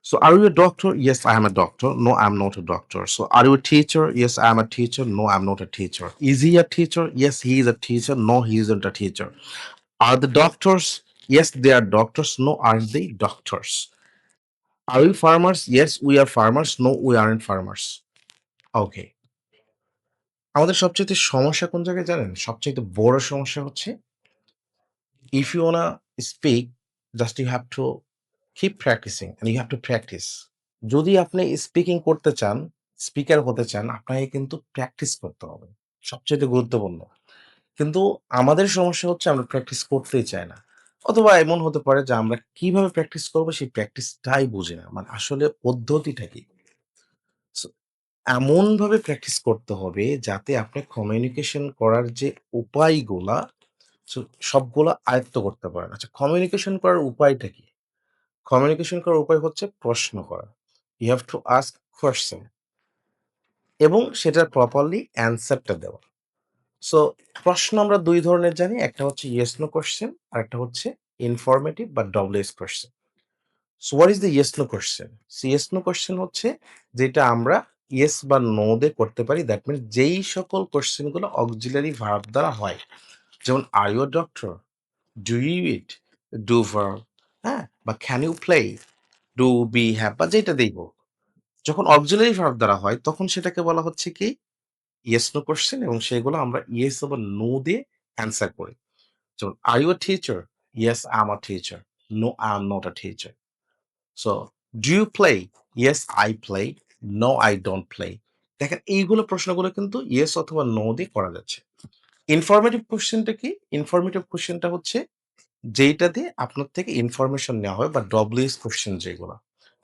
So, are you a doctor? Yes, I am a doctor. No, I'm not a doctor. So, are you a teacher? Yes, I'm a teacher. No, I'm not a teacher. Is he a teacher? Yes, he is a teacher. No, he isn't a teacher. Are the doctors? Yes, they are doctors. No, aren't they doctors? Are we farmers? Yes, we are farmers. No, we aren't farmers. ওকে। আমাদের সবচাইতে সমস্যা কোন জায়গায় জানেন? সবচাইতে বড় সমস্যা হচ্ছে if you wanna speak just you have to keep practicing and you have to practice. যদি আপনি স্পিকিং করতে চান, স্পিকার হতে চান, আপনাকে কিন্তু প্র্যাকটিস করতে হবে। সবচাইতে গুরুত্বপূর্ণ। কিন্তু আমাদের সমস্যা হচ্ছে আমরা প্র্যাকটিস করতেই চাই না। অথবা এমন হতে পারে যে আমরা কিভাবে প্র্যাকটিস করব সেই প্র্যাকটিসটাই বুঝি না। মানে আসলে পদ্ধতিটা কি? সো এমনভাবে প্র্যাকটিস করতে হবে যাতে আপনি কমিউনিকেশন করার যে উপায়গুলা সো সবগুলা আয়ত্ত করতে পারেন। আচ্ছা, কমিউনিকেশন করার উপায়টা কি? কমিউনিকেশন করার উপায় হচ্ছে প্রশ্ন করা। You have to ask question এবং সেটার প্রপারলি অ্যান্সারটা দেওয়া। সো প্রশ্ন আমরা ২ ধরনের জানি। একটা হচ্ছে ইয়েস নো কোয়েশ্চেন আরেকটা হচ্ছে ইনফরমেটিভ বা WH question. So what is the yes no question? So yes no question হচ্ছে যেটা আমরা ইয়েস বা নো দিয়ে করতে পারি। দ্যাট মিনস যেই সকল কোয়েশ্চেন গুলো অক্সিলারি ভার্ব দ্বারা হয়। যেমন are you a doctor? Do you eat? Do verb, হ্যাঁ? বা can you play? Do, be, have বা যেটা দেই হোক। যখন অক্সিলারি ভার্ব দ্বারা হয় তখন সেটাকে বলা হচ্ছে কি? ইয়েস নো কোয়েশ্চেন এবং সেগুলো আমরা ইয়েস অথবা নো দিয়ে অ্যান্সার করি। যেমন are you a teacher? Yes I am a teacher. No I am not a teacher. So do you play? Yes I play. No I don't play. দেখেন এইগুলো প্রশ্নগুলো কিন্তু ইয়েস অথবা নো দিয়ে করা যাচ্ছে। ইনফরমেটিভ কোয়েশ্চেনটা কি? ইনফরমেটিভ কোয়েশ্চেনটা হচ্ছে যেইটা দিয়ে আপনার থেকে ইনফরমেশন নেওয়া হয় বা ডব্লিউএস কোয়েশ্চেন যেগুলা।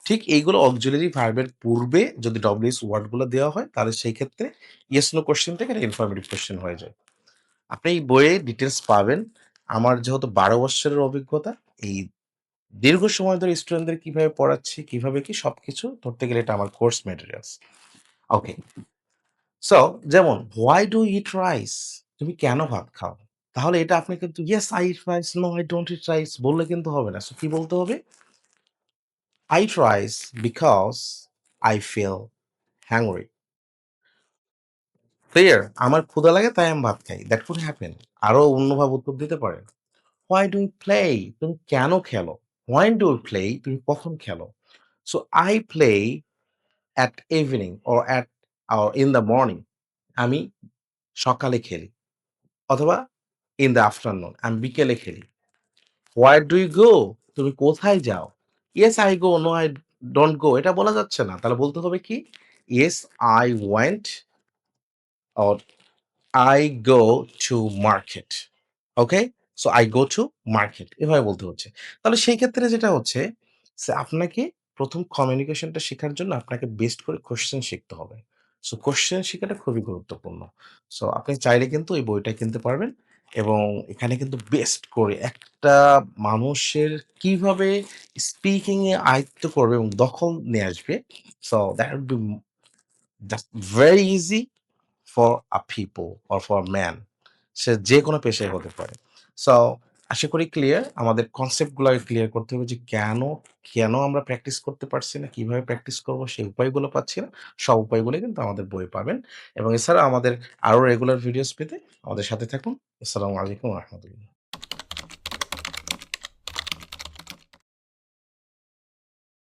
ঠিক এইগুলো অক্সিলারি ভার্বের পূর্বে যদি ডব্লিউএস ওয়ার্ড গুলো দেওয়া হয় তাহলে সেই ক্ষেত্রে ইয়েস নো কোয়েশ্চেন থেকে এটা ইনফরমেটিভ কোয়েশ্চেন হয়ে যায়। আপনি এই বইয়ে ডিটেইলস পাবেন। আমার যেহেতু ১২ বৎসরের অভিজ্ঞতা, এই দীর্ঘ সময় ধরে স্টুডেন্টদের কিভাবে পড়াচ্ছি, কিভাবে কি সবকিছু ধরতে গেলে এটা আমার কোর্স ম্যাটেরিয়ালস। ওকে। সো যেমন why do you eat rice? তুমি কেন ভাত খাও? তাহলে এটা আপনি কিন্তু yes I eat rice, no I don't eat rice বললে কিন্তু হবে না। সো কি বলতে হবে? I eat rice because I feel hungry. Clear? আমার ক্ষুধা লাগে তাই আমি ভাত খাই। That could happen. আরো অন্যভাবে উত্তর দিতে পারেন। Why do you play? তুমি কেন খেলো? When do you play? তুমি কখন খেলো? So I play at evening or in the morning. আমি সকালে খেলি অথবা in the afternoon আমি বিকেলে খেলি। Where do you go? তুমি কোথায় যাও? Yes I go, no I don't go এটা বলা যাচ্ছে না। তাহলে বলতে হবে কি? Yes I went or I go to market. Okay? So I go to market এভাবে বলতে হচ্ছে। তাহলে সেই ক্ষেত্রে যেটা হচ্ছে আপনাকে ১ম কমিউনিকেশনটা শেখার জন্য আপনাকে বেস্ট করে কোয়েশ্চেন শিখতে হবে। সো কোয়েশ্চেন শিখাটা খুবই গুরুত্বপূর্ণ। সো আপনি চাইলে কিন্তু এই বইটা কিনতে পারবেন এবং এখানে কিন্তু বেস্ট করে একটা মানুষের কিভাবে স্পিকিং এ আয়ত্ত করবে এবং দখল নিয়ে আসবে। So that would be just very easy for a people or for a man. সে যেকোনো পেশায় হতে পারে। সো আশা করি ক্লিয়ার। আমাদের কনসেপ্ট গুলো আগে ক্লিয়ার করতে হবে যে কেন আমরা প্র্যাকটিস করতে পারছি না, কিভাবে প্র্যাকটিস করব সেই উপায়গুলো পাচ্ছি না। সব উপায়গুলোই কিন্তু আমাদের বইয়ে পাবেন এবং এছাড়া আমাদের আরো রেগুলার ভিডিওস পেতে আমাদের সাথে থাকুন। আসসালামু আলাইকুম ওয়া রাহমাতুল্লাহ।